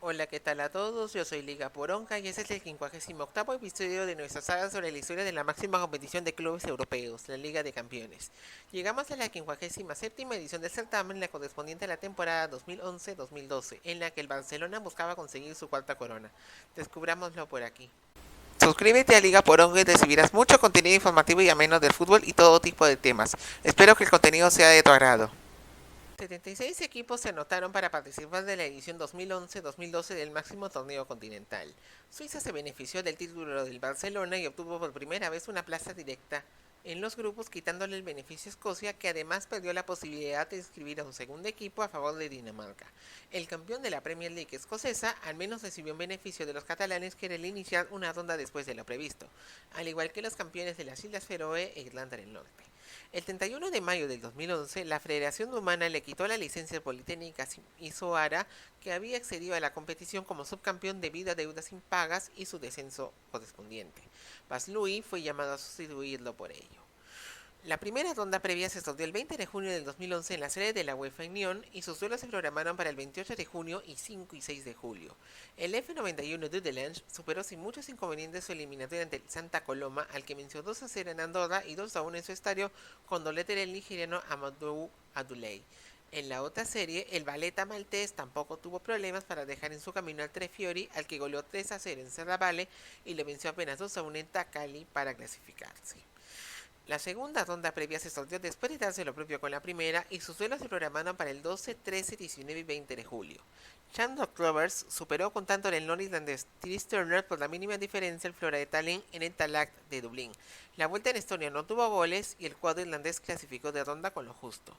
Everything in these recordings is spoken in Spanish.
Hola, ¿qué tal a todos? Yo soy Liga Poronga y este es el 58º episodio de nuestra saga sobre la historia de la máxima competición de clubes europeos, la Liga de Campeones. Llegamos a la 57ª edición del certamen, la correspondiente a la temporada 2011-2012, en la que el Barcelona buscaba conseguir su cuarta corona. Descubrámoslo por aquí. Suscríbete a Liga Poronga y recibirás mucho contenido informativo y ameno del fútbol y todo tipo de temas. Espero que el contenido sea de tu agrado. 76 equipos se anotaron para participar de la edición 2011-2012 del máximo torneo continental. Suiza se benefició del título del Barcelona y obtuvo por primera vez una plaza directa en los grupos, quitándole el beneficio a Escocia, que además perdió la posibilidad de inscribir a un segundo equipo a favor de Dinamarca. El campeón de la Premier League escocesa al menos recibió un beneficio de los catalanes, que era el iniciar una ronda después de lo previsto, al igual que los campeones de las Islas Feroe e Irlanda del Norte. El 31 de mayo del 2011, la Federación Rumana le quitó la licencia politécnica Isoara, que había accedido a la competición como subcampeón debido a deudas impagas y su descenso correspondiente. Vaslui fue llamado a sustituirlo por ello. La primera ronda previa se sorteó el 20 de junio del 2011 en la sede de la UEFA Unión y sus duelos se programaron para el 28 de junio y 5 y 6 de julio. El F91 Dudelange superó sin muchos inconvenientes su eliminatoria ante el Santa Coloma, al que venció 2-0 en Andorra y 2-1 en su estadio, con doblete del nigeriano Amadou Adulei. En la otra serie, el Valletta maltés tampoco tuvo problemas para dejar en su camino al Trefiori, al que goleó 3-0 en Serravalle y le venció apenas 2-1 en Tacali para clasificarse. La segunda ronda previa se sorteó después de darse lo propio con la primera y sus duelos se programaron para el 12, 13, 19 y 20 de julio. Shamrock Rovers superó con tanto el norirlandés Tris Turner por la mínima diferencia el Flora de Tallinn en el Tallaght de Dublín. La vuelta en Estonia no tuvo goles y el cuadro irlandés clasificó de ronda con lo justo.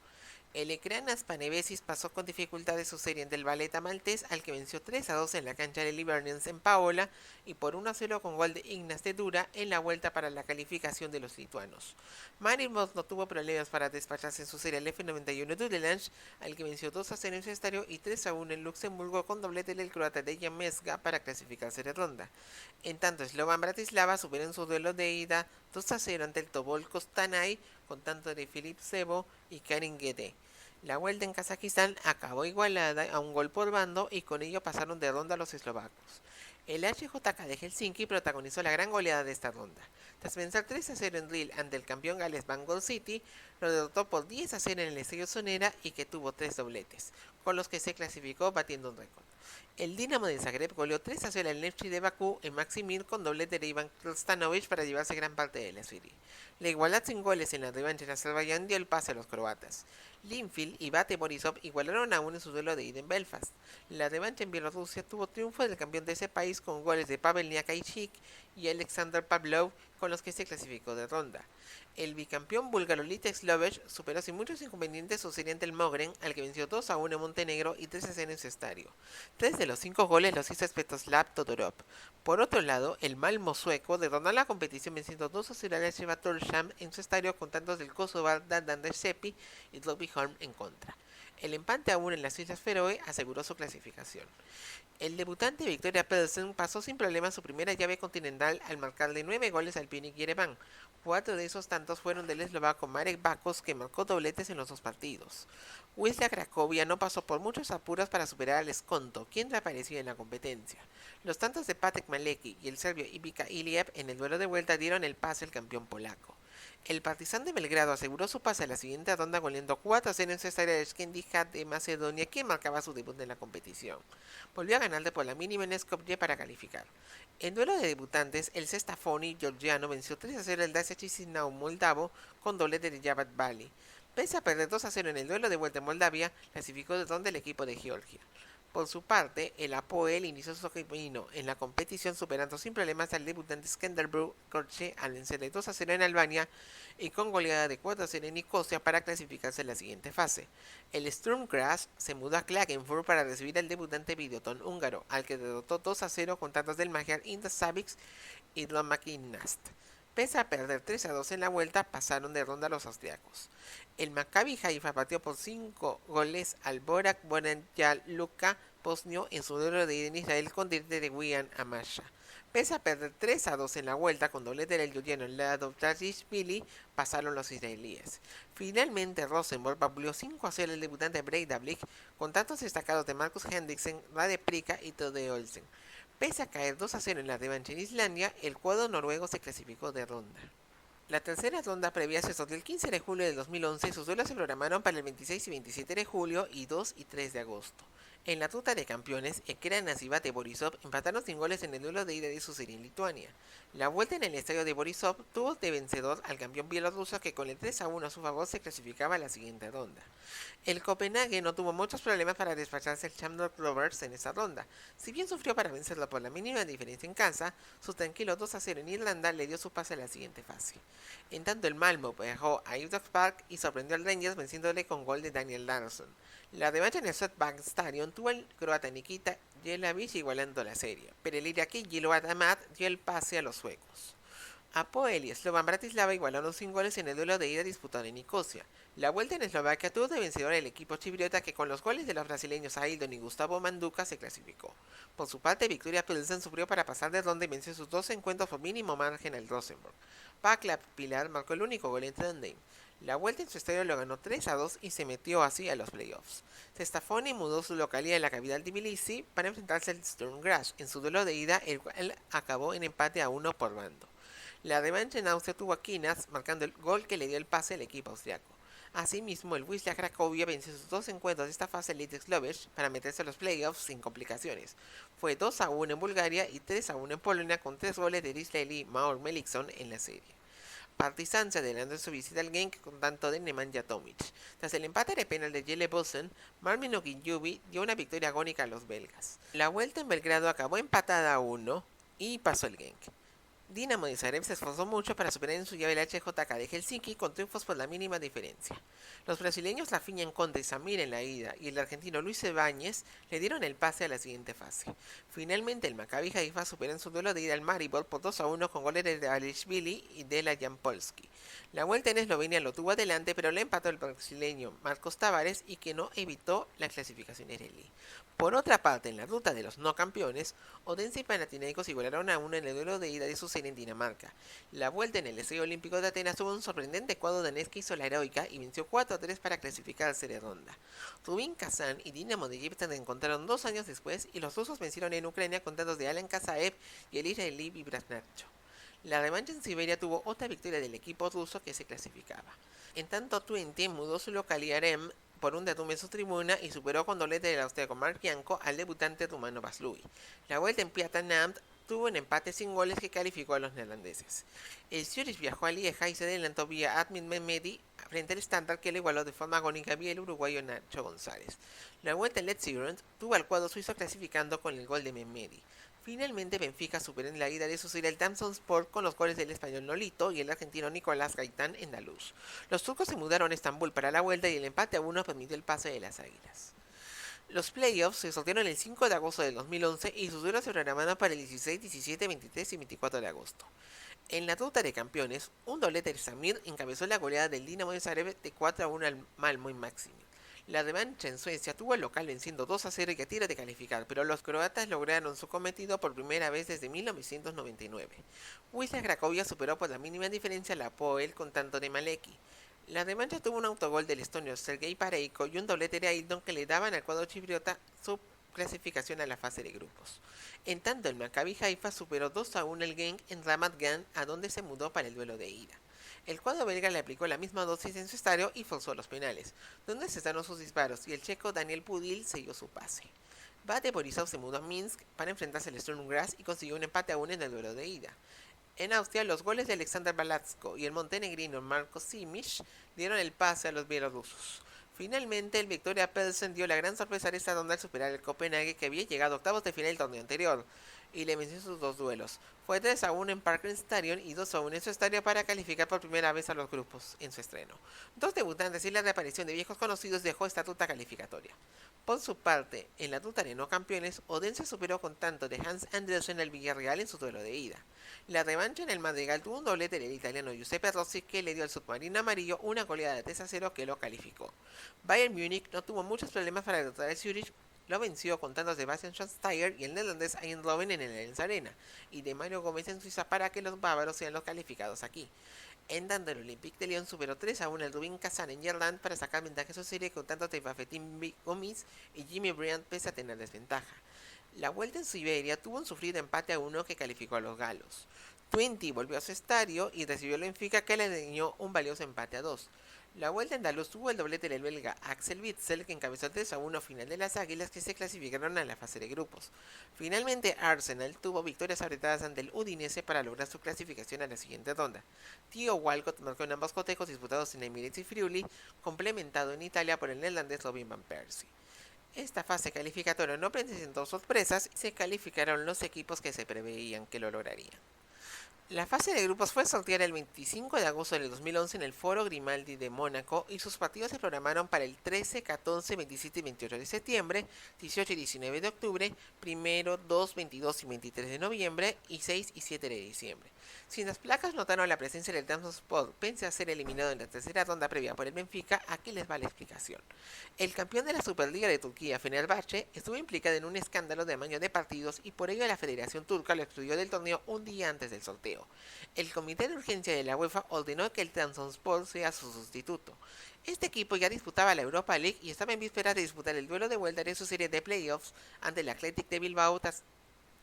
El Ecranas Panevesis pasó con dificultades su serie ante el Valletta maltés, al que venció 3-2 en la cancha de Livernians en Paola y por 1-0 con gol de Ignas de Dura en la vuelta para la calificación de los lituanos. Marinbos no tuvo problemas para despacharse en su serie al F91 Dudelange, al que venció 2-0 en su estadio y 3-1 en Luxemburgo, con doblete del croata Dejan Mezga para clasificarse de ronda. En tanto, Slovan Bratislava superó en su duelo de ida 2-0 ante el Tobol Kostanay, con tanto de Filip Sebo y Karin Gede. La vuelta en Kazajistán acabó igualada a un gol por bando y con ello pasaron de ronda los eslovacos. El HJK de Helsinki protagonizó la gran goleada de esta ronda. Tras vencer 3-0 en Drill ante el campeón galés Bangor City, lo derrotó por 10-0 en el Estadio Sonera y que tuvo 3 dobletes, con los que se clasificó batiendo un récord. El Dinamo de Zagreb goleó 3-0 al Neftchi de Bakú en Maximir, con doblete de Ivan Krstanovic para llevarse gran parte de la serie. La igualdad sin goles en la revancha en Azerbaiyán dio el pase a los croatas. Linfield y Bate Borisov igualaron aún en su duelo de ida en Belfast. La revancha en Bielorrusia tuvo triunfo del campeón de ese país con goles de Pavel Niakaychik y Alexander Pavlov, con los que se clasificó de ronda. El bicampeón búlgaro Litex Lovech superó sin muchos inconvenientes su serie ante el Mogren, al que venció 2-1 en Montenegro y 3-0 en su estadio. 3 de los 5 goles los hizo Svetoslav Todorov. Por otro lado, el Malmo sueco derrotó la competición venciendo 2-0 al Sheva Torsham en su estadio, con tantos del Kosovar Dadanda Sepi y Rugby Holm en contra. El empate aún en las Islas Feroe aseguró su clasificación. El debutante Victoria Pelsen pasó sin problemas su primera llave continental al marcarle 9 goles al Pionic Yerevan. 4 de esos tantos fueron del eslovaco Marek Bakos, que marcó dobletes en los 2 partidos. Wisla Cracovia no pasó por muchos apuros para superar al Skonto, quien reapareció en la competencia. Los tantos de Patek Malecki y el serbio Ivica Iliev en el duelo de vuelta dieron el pase al campeón polaco. El Partizan de Belgrado aseguró su pase a la siguiente ronda goleando 4-0 en su estadio de Skendihat de Macedonia, quien marcaba su debut en la competición. Volvió a ganarle por la mínima en Skopje para calificar. En duelo de debutantes, el Sestafoni georgiano venció 3-0 al Dacia Chisinau moldavo, con doblete de Javad Bali. Pese a perder 2-0 en el duelo de vuelta en Moldavia, clasificó de ronda el equipo de Georgia. Por su parte, el Apoel inició su camino en la competición superando sin problemas al debutante Skanderbeg Korche al vencerle 2-0 en Albania y con goleada de 4-0 en Nicosia para clasificarse en la siguiente fase. El Sturm Graz se mudó a Klagenfurt para recibir al debutante Videoton húngaro, al que derrotó 2-0 con tantos del Magyar Inter Savic y Dlomaki Nast. Pese a perder 3-2 en la vuelta, pasaron de ronda los austriacos. El Maccabi Haifa batió por 5 goles al Borac Boranja Luka Bosnio en su duelo de ida en Israel con dirigente de Wigan Amasya. Pese a perder 3-2 en la vuelta con doblete del georgiano en la Billy, pasaron los israelíes. Finalmente Rosenborg vapuleó 5-0 al debutante Breidablik con tantos destacados de Marcus Henriksen, Rade Prika y Tode Olsen. Pese a caer 2-0 en la revancha en Islandia, el cuadro noruego se clasificó de ronda. La tercera ronda previa se sorteó el 15 de julio del 2011 y sus duelos se programaron para el 26 y 27 de julio y 2 y 3 de agosto. En la ruta de campeones, Ekeranas y Bate Borisov empataron sin goles en el duelo de ida de su serie en Lituania. La vuelta en el estadio de Borisov tuvo de vencedor al campeón bielorruso que con el 3-1 a su favor se clasificaba a la siguiente ronda. El Copenhague no tuvo muchos problemas para despacharse al Shamrock Rovers en esa ronda. Si bien sufrió para vencerlo por la mínima diferencia en casa, su tranquilo 2-0 en Irlanda le dio su pase a la siguiente fase. En tanto el Malmo viajó a Ibrox Park y sorprendió al Rangers venciéndole con gol de Daniel Larsson. La revancha en el Swedbank Stadium tuvo al croata Nikita Jelavic igualando la serie, pero el iraquí Gilad Amat dio el pase a los suecos. Apoel y Slovan Bratislava igualaron sin goles en el duelo de ida disputado en Nicosia. La vuelta en Eslovaquia tuvo de vencedor el equipo chipriota que con los goles de los brasileños Aildon y Gustavo Manduca se clasificó. Por su parte, Victoria Pilsen sufrió para pasar de ronda y venció sus 2 encuentros por mínimo margen al Rosenborg. Václav Pilar marcó el único gol en Trondheim. La vuelta en su estadio lo ganó 3-2 y se metió así a los playoffs. Stefani mudó su localidad en la capital de Tbilisi para enfrentarse al Sturm Graz en su duelo de ida, el cual acabó en empate a 1 por bando. La revancha en Austria tuvo a Kinas marcando el gol que le dio el pase al equipo austriaco. Asimismo, el Wisla Cracovia venció sus 2 encuentros de esta fase en Litex Lovech para meterse a los playoffs sin complicaciones. Fue 2-1 en Bulgaria y 3-1 en Polonia con 3 goles del israelí Maor Melikson en la serie. Partizan se adelantó en su visita al Genk con tanto de Nemanja Tomic. Tras el empate de penal de Jelle Bosen, Marmin Oginjubi dio una victoria agónica a los belgas. La vuelta en Belgrado acabó empatada a 1 y pasó el Genk. Dinamo de Zagreb se esforzó mucho para superar en su llave el HJK de Helsinki con triunfos por la mínima diferencia. Los brasileños Rafinha Conde y Samir en la ida y el argentino Luis Ibáñez le dieron el pase a la siguiente fase. Finalmente el Maccabi Haifa superó en su duelo de ida al Maribor por 2-1 con goles de Dalishvili y de la Jampolski. La vuelta en Eslovenia lo tuvo adelante pero le empató el brasileño Marcos Tavares y que no evitó la clasificación israelí. Por otra parte, en la ruta de los no campeones, Odense y Panathinaikos igualaron a 1 en el duelo de ida de su serie en Dinamarca. La vuelta en el Estadio Olímpico de Atenas tuvo un sorprendente cuadro danés que hizo la heroica y venció 4-3 para clasificarse de ronda. Rubin Kazan y Dinamo de Kiev se encontraron 2 años después y los rusos vencieron en Ucrania con tantos de Alan Kasaev y el israelí Vibratnacho. La revancha en Siberia tuvo otra victoria del equipo ruso que se clasificaba. En tanto, Twente mudó su localidad por un derrumbe en su tribuna y superó con doblete del austríaco Mark Janko al debutante rumano Vaslui. La vuelta en Piatanamt tuvo un empate sin goles que calificó a los neerlandeses. El Zurich viajó a Lieja y se adelantó vía Admin Mehmedi frente al estándar que le igualó de forma agónica vía el uruguayo Nacho González. La vuelta en Letzigrund tuvo al cuadro suizo clasificando con el gol de Mehmedi. Finalmente Benfica superó en la ida de su serie el Trabzonspor con los goles del español Nolito y el argentino Nicolás Gaitán en la luz. Los turcos se mudaron a Estambul para la vuelta y el empate a 1 permitió el pase de las águilas. Los playoffs se sortearon el 5 de agosto del 2011 y sus duelos se programaron para el 16, 17, 23 y 24 de agosto. En la ruta de campeones, un doblete de Samir encabezó la goleada del Dinamo de Zagreb de 4-1 al Malmö en Maximi. La revancha en Suecia tuvo al local venciendo 2-0 y a tiro de calificar, pero los croatas lograron su cometido por primera vez desde 1999. Wisla Cracovia superó por la mínima diferencia a la Apoel con tanto de Maleki. La revancha tuvo un autogol del estonio Sergei Pareiko y un doblete de Aildon que le daban al cuadro chipriota su clasificación a la fase de grupos. En tanto, el Maccabi Haifa superó 2-1 el Genk en Ramat Gan, a donde se mudó para el duelo de ida. El cuadro belga le aplicó la misma dosis en su estadio y forzó los penales, donde cesaron sus disparos y el checo Daniel Pudil selló su pase. Bate Borisov se mudó a Minsk para enfrentarse al Sturm Graz y consiguió un empate a 1 en el duelo de ida. En Austria, los goles de Alexander Balatsko y el montenegrino Marko Simic dieron el pase a los bielorrusos. Finalmente, el Victoria Pilsen dio la gran sorpresa de esta ronda al superar el Copenhague que había llegado a octavos de final del torneo anterior y le venció sus 2 duelos. Fue 3-1 en Parken Stadium y 2-1 en su estadio para calificar por primera vez a los grupos en su estreno. 2 debutantes y la reaparición de viejos conocidos dejó esta ruta calificatoria. Por su parte, en la ruta de no campeones, Odense superó con tanto de Hans Andersen al Villarreal en su duelo de ida. La revancha en el Madrigal tuvo un doblete del italiano Giuseppe Rossi que le dio al submarino amarillo una goleada de 3-0 que lo calificó. Bayern Múnich no tuvo muchos problemas para derrotar al Zurich lo venció con tantos de Bastian Schweinsteiger y el neerlandés Eindhoven en el Allianz Arena, y de Mario Gómez en Suiza para que los bávaros sean los calificados aquí. En tanto, el Olympique de Lyon superó 3-1 al Rubin Kazan en Irlanda para sacar ventaja en su serie con tantos de Bafetim Gomis y Jimmy Bryant pese a tener desventaja. La vuelta en Siberia tuvo un sufrido empate a 1 que calificó a los galos. Twente volvió a su estadio y recibió el Benfica que le enseñó un valioso empate a 2. La vuelta andaluz tuvo el doblete del belga Axel Witsel que encabezó el 3-1 final de las Águilas que se clasificaron a la fase de grupos. Finalmente Arsenal tuvo victorias apretadas ante el Udinese para lograr su clasificación a la siguiente ronda. Theo Walcott marcó en ambos cotejos disputados en Emirates y Friuli, complementado en Italia por el neerlandés Robin van Persie. Esta fase calificatoria no presentó sorpresas y se calificaron los equipos que se preveían que lo lograrían. La fase de grupos fue sorteada el 25 de agosto del 2011 en el Foro Grimaldi de Mónaco y sus partidos se programaron para el 13, 14, 27 y 28 de septiembre, 18 y 19 de octubre, 1, 2, 22 y 23 de noviembre y 6 y 7 de diciembre. Si las placas notaron la presencia del Trabzonspor pese a ser eliminado en la tercera ronda previa por el Benfica, aquí les va la explicación. El campeón de la Superliga de Turquía, Fenerbahce, estuvo implicado en un escándalo de amaño de partidos y por ello la Federación Turca lo excluyó del torneo un día antes del sorteo. El Comité de Urgencia de la UEFA ordenó que el Trabzonspor sea su sustituto. Este equipo ya disputaba la Europa League y estaba en vísperas de disputar el duelo de vuelta de su serie de playoffs ante el Athletic de Bilbao tras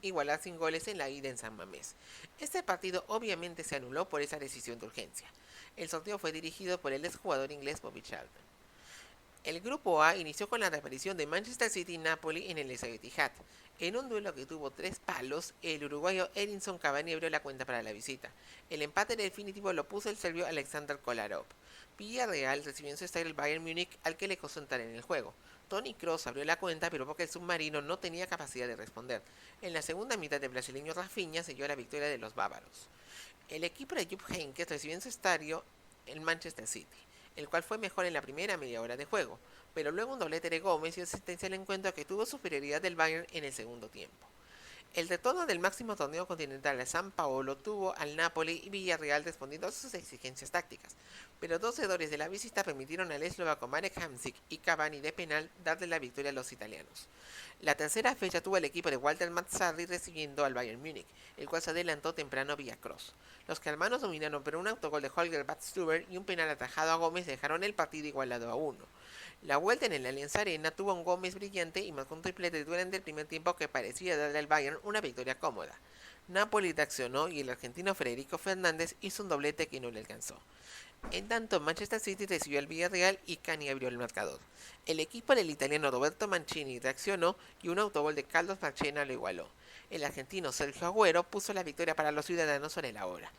igualar sin goles en la ida en San Mamés. Este partido obviamente se anuló por esa decisión de urgencia. El sorteo fue dirigido por el exjugador inglés Bobby Charlton. El grupo A inició con la reaparición de Manchester City y Napoli en el Estadio Etihad. En un duelo que tuvo 3 palos, el uruguayo Edinson Cavani abrió la cuenta para la visita. El empate definitivo lo puso el serbio Alexander Kolarov. Villarreal recibió en su estadio el Bayern Múnich al que le costó entrar en el juego. Toni Kroos abrió la cuenta, pero porque el submarino no tenía capacidad de responder. En la segunda mitad, el brasileño Rafinha selló la victoria de los bávaros. El equipo de Jupp Heynckes recibió en su estadio el Manchester City, el cual fue mejor en la primera media hora de juego, pero luego un doblete de Gómez dio asistencia al encuentro que tuvo superioridad del Bayern en el segundo tiempo. El retorno del máximo torneo continental a San Paolo tuvo al Napoli y Villarreal respondiendo a sus exigencias tácticas, pero dos errores de la visita permitieron al eslovaco Marek Hamsik y Cavani de penal darle la victoria a los italianos. La tercera fecha tuvo el equipo de Walter Mazzarri recibiendo al Bayern Múnich, el cual se adelantó temprano vía cross. Los germanos dominaron, pero un autogol de Holger Badstuber y un penal atajado a Gómez dejaron el partido igualado a 1. La vuelta en el Allianz Arena tuvo un Gómez brillante y marcó un triplete durante el primer tiempo que parecía darle al Bayern una victoria cómoda. Napoli reaccionó y el argentino Federico Fernández hizo un doblete que no le alcanzó. En tanto, Manchester City recibió al Villarreal y Cani abrió el marcador. El equipo del italiano Roberto Mancini reaccionó y un autogol de Carlos Marchena lo igualó. El argentino Sergio Agüero puso la victoria para los ciudadanos sobre la hora.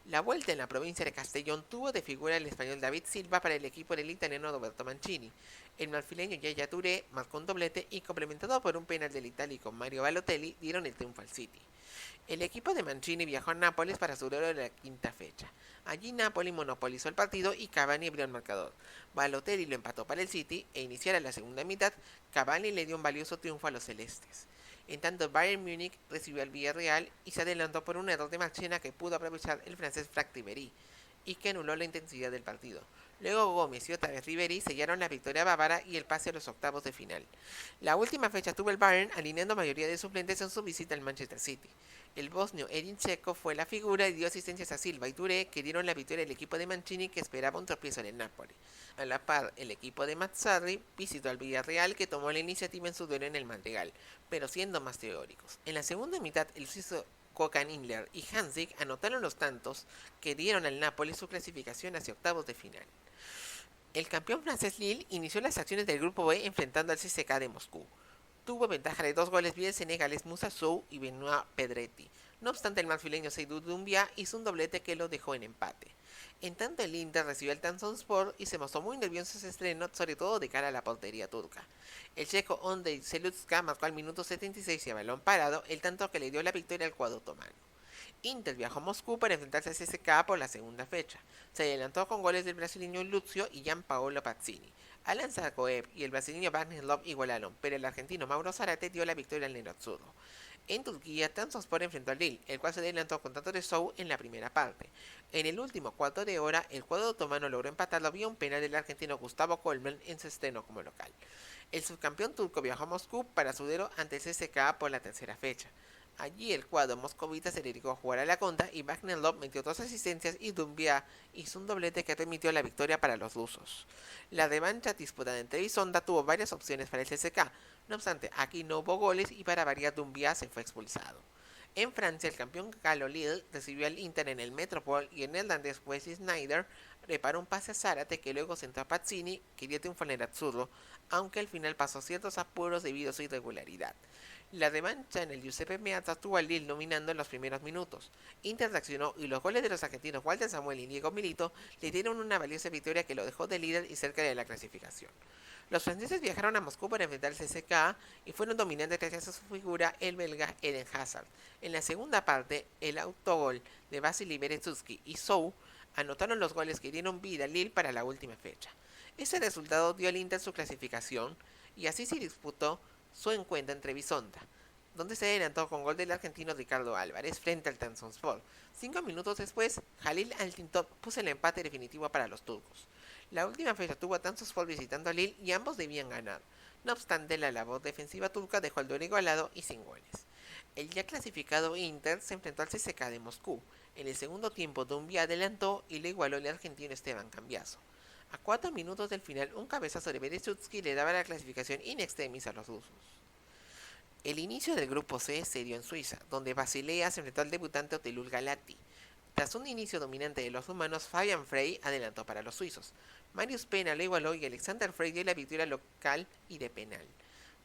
La vuelta en la provincia de Castellón tuvo de figura el español David Silva para el equipo del italiano Roberto Mancini. El marfileño Yaya Touré marcó un doblete y complementado por un penal del itálico Mario Balotelli dieron el triunfo al City. El equipo de Mancini viajó a Nápoles para su duelo de la quinta fecha. Allí Napoli monopolizó el partido y Cavani abrió el marcador. Balotelli lo empató para el City e iniciara la segunda mitad, Cavani le dio un valioso triunfo a los celestes. En tanto, Bayern Múnich recibió al Villarreal y se adelantó por un error de Marchena que pudo aprovechar el francés Franck Ribéry y que anuló la intensidad del partido. Luego Gómez y otra vez Ribéry sellaron la victoria bávara y el pase a los octavos de final. La última fecha tuvo el Bayern alineando mayoría de suplentes en su visita al Manchester City. El bosnio Edin Dzeko fue la figura y dio asistencias a Silva y Touré que dieron la victoria al equipo de Mancini que esperaba un tropiezo en el Napoli. A la par, el equipo de Mazzarri visitó al Villarreal que tomó la iniciativa en su duelo en el Madrigal, pero siendo más teóricos. En la segunda mitad, el suizo Håkan Inler y Hamsik anotaron los tantos que dieron al Napoli su clasificación hacia octavos de final. El campeón francés Lille inició las acciones del grupo B enfrentando al CSKA de Moscú. Tuvo ventaja de 2 goles vía el senegalés Moussa Sow y Benoit Pedretti. No obstante, el marfileño Seydou Doumbia hizo un doblete que lo dejó en empate. En tanto, el Inter recibió al Trabzonspor y se mostró muy nervioso en su estreno, sobre todo de cara a la portería turca. El checo Ondrej Selutska marcó al minuto 76 y a balón parado el tanto que le dio la victoria al cuadro otomano. Inter viajó a Moscú para enfrentarse a CSKA por la segunda fecha. Se adelantó con goles del brasileño Lucio y Gianpaolo Pazzini. Alan Sarkoev y el brasileño Wagner Love igualaron, pero el argentino Mauro Zarate dio la victoria al nerazzurro. En Turquía, Trabzonspor enfrentó al Lille, el cual se adelantó con tanto de show en la primera parte. En el último cuarto de hora, el cuadro otomano logró empatarlo vía un penal del argentino Gustavo Colmen en su estreno como local. El subcampeón turco viajó a Moscú para su duelo ante el CSKA por la tercera fecha. Allí el cuadro moscovita se dedicó a jugar a la contra y Wagner Love metió dos asistencias y Doumbia hizo un doblete que permitió la victoria para los rusos. La revancha disputada entre Bisonda tuvo varias opciones para el CSKA, no obstante aquí no hubo goles y para variar Doumbia se fue expulsado. En Francia, el campeón galo Lille recibió al Inter en el Metropol y el neerlandés Wesley Sneijder reparó un pase a Zárate que luego sentó a Pazzini, que dio triunfo en el absurdo, aunque al final pasó ciertos apuros debido a su irregularidad. La revancha en el Giuseppe Meazza tuvo al Lille dominando en los primeros minutos. Inter reaccionó y los goles de los argentinos Walter Samuel y Diego Milito le dieron una valiosa victoria que lo dejó de líder y cerca de la clasificación. Los franceses viajaron a Moscú para enfrentar al CSKA y fueron dominantes gracias a su figura el belga Eden Hazard. En la segunda parte, el autogol de Vasily Berezovsky y Sou anotaron los goles que dieron vida al Lille para la última fecha. Ese resultado dio al Inter su clasificación y así se disputó su encuentro entre Bisonda, donde se adelantó con gol del argentino Ricardo Álvarez frente al Trabzonspor. 5 minutos después, Halil Altintop puso el empate definitivo para los turcos. La última fecha tuvo a Trabzonspor visitando a Lille y ambos debían ganar. No obstante, la labor defensiva turca dejó el duelo igualado y sin goles. El ya clasificado Inter se enfrentó al CSKA de Moscú. En el segundo tiempo, Doumbia adelantó y le igualó el argentino Esteban Cambiaso. A 4 minutos del final, un cabezazo de Berezovsky le daba la clasificación in extremis a los rusos. El inicio del grupo C se dio en Suiza, donde Basilea se enfrentó al debutante Otelul Galati. Tras un inicio dominante de los rumanos, Fabian Frey adelantó para los suizos. Marius Pena lo igualó y Alexander Frey dio la victoria local y de penal.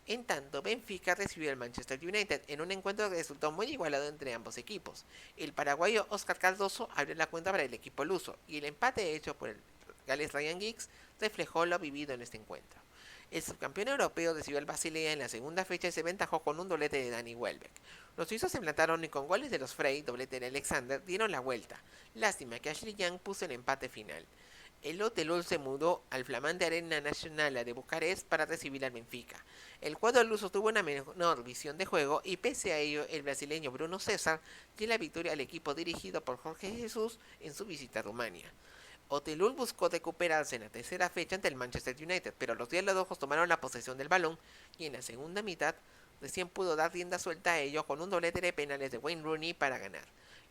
En tanto, Benfica recibió al Manchester United en un encuentro que resultó muy igualado entre ambos equipos. El paraguayo Oscar Cardoso abrió la cuenta para el equipo luso y el empate hecho por el Gales Ryan Giggs reflejó lo vivido en este encuentro. El subcampeón europeo recibió al Basilea en la segunda fecha y se aventajó con un doblete de Danny Welbeck. Los suizos se empataron y con goles de los Frey, doblete de Alexander, dieron la vuelta. Lástima que Ashley Young puso el empate final. El Otelul se mudó al flamante Arena Nacional de Bucarest para recibir al Benfica. El cuadro luso tuvo una menor visión de juego y pese a ello el brasileño Bruno César dio la victoria al equipo dirigido por Jorge Jesús en su visita a Rumania. Otelul buscó recuperarse en la tercera fecha ante el Manchester United, pero los Diablos Rojos tomaron la posesión del balón y en la segunda mitad recién pudo dar rienda suelta a ello con un doblete de penales de Wayne Rooney para ganar.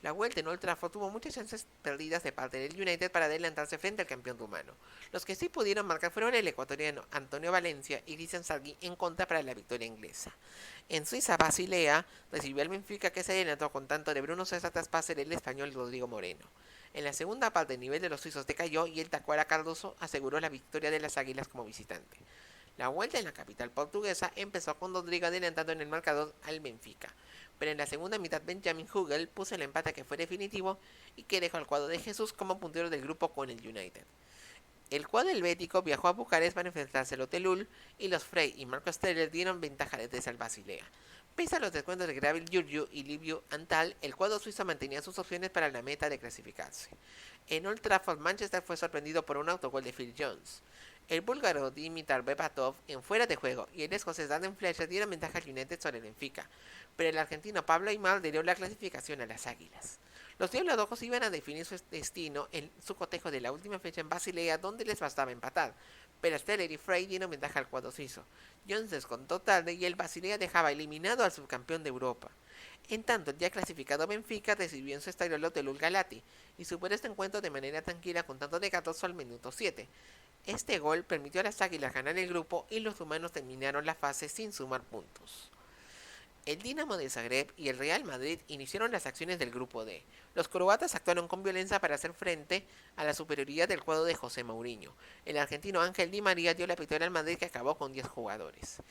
La vuelta en Old Trafford tuvo muchas chances perdidas de parte del United para adelantarse frente al campeón rumano. Los que sí pudieron marcar fueron el ecuatoriano Antonio Valencia y Christian Sargui en contra para la victoria inglesa. En Suiza, Basilea recibió al Benfica que se adelantó con tanto de Bruno César tras pase del español Rodrigo Moreno. En la segunda parte el nivel de los suizos decayó y el Tacuara Cardoso aseguró la victoria de las Águilas como visitante. La vuelta en la capital portuguesa empezó con Rodrigo adelantando en el marcador al Benfica, pero en la segunda mitad Benjamin Hugel puso el empate que fue definitivo y que dejó al cuadro de Jesús como puntero del grupo con el United. El cuadro helvético viajó a Bucarest para enfrentarse al Otelul y los Frey y Marco Steller dieron ventaja desde al Basilea. Pese a los descuentos de Gravel Giurgiu y Liviu Antal, el cuadro suizo mantenía sus opciones para la meta de clasificarse. En Old Trafford, Manchester fue sorprendido por un autogol de Phil Jones. El búlgaro Dimitar Berbatov en fuera de juego y el escocés Darren Fletcher dieron ventaja al United sobre el Benfica, pero el argentino Pablo Aimar dio la clasificación a las Águilas. Los Diablos Rojos iban a definir su destino en su cotejo de la última fecha en Basilea, donde les bastaba empatar, pero Steller y Frey dieron ventaja al cuadro suizo. Jones descontó tarde y el Basilea dejaba eliminado al subcampeón de Europa. En tanto, el ya clasificado Benfica recibió en su estadio el Otelul Galati y superó este encuentro de manera tranquila con tanto de Cardoso al minuto 7. Este gol permitió a las Águilas ganar el grupo y los rumanos terminaron la fase sin sumar puntos. El Dinamo de Zagreb y el Real Madrid iniciaron las acciones del grupo D. Los croatas actuaron con violencia para hacer frente a la superioridad del cuadro de José Mourinho. El argentino Ángel Di María dio la victoria al Madrid que acabó con 10 jugadores.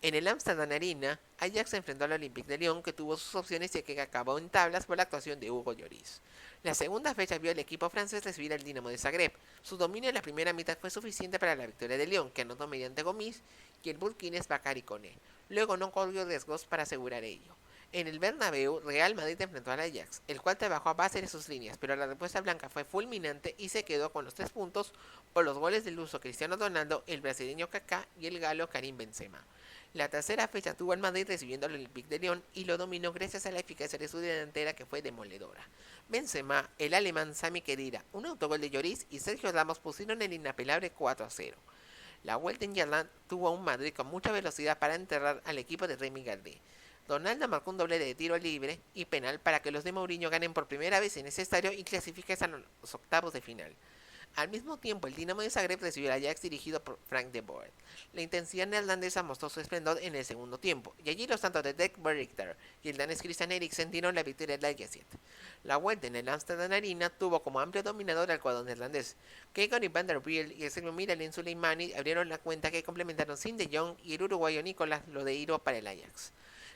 En el Amsterdam Arena, Ajax se enfrentó al Olympique de Lyon que tuvo sus opciones y que acabó en tablas por la actuación de Hugo Lloris. La segunda fecha vio al equipo francés recibir al Dinamo de Zagreb. Su dominio en la primera mitad fue suficiente para la victoria de Lyon, que anotó mediante Gomis y el burkinés Bakary Koné. Luego no corrió riesgos para asegurar ello. En el Bernabéu, Real Madrid enfrentó al Ajax, el cual trabajó a base de sus líneas, pero la respuesta blanca fue fulminante y se quedó con los 3 puntos por los goles del luso Cristiano Ronaldo, el brasileño Kaká y el galo Karim Benzema. La tercera fecha tuvo al Madrid recibiendo al Olympique de Lyon y lo dominó gracias a la eficacia de su delantera que fue demoledora. Benzema, el alemán Sami Khedira, un autogol de Lloris y Sergio Ramos pusieron el inapelable 4-0. La vuelta en Irlanda tuvo a un Madrid con mucha velocidad para enterrar al equipo de Remy Gardé. Ronaldo marcó un doblete de tiro libre y penal para que los de Mourinho ganen por primera vez en ese estadio y clasifiquen a los octavos de final. Al mismo tiempo, el Dinamo de Zagreb recibió al Ajax dirigido por Frank de Boer. La intensidad neerlandesa mostró su esplendor en el segundo tiempo, y allí los tantos de Dirk Bergter y el danés Christian Eriksen dieron la victoria al Ajax. La vuelta en el Amsterdam Arena tuvo como amplio dominador al cuadro neerlandés. Kegon y Van der Biel y el serbio Miralem Suleimani abrieron la cuenta que complementaron Sin de Jong y el uruguayo Nicolás Lodeiro para el Ajax.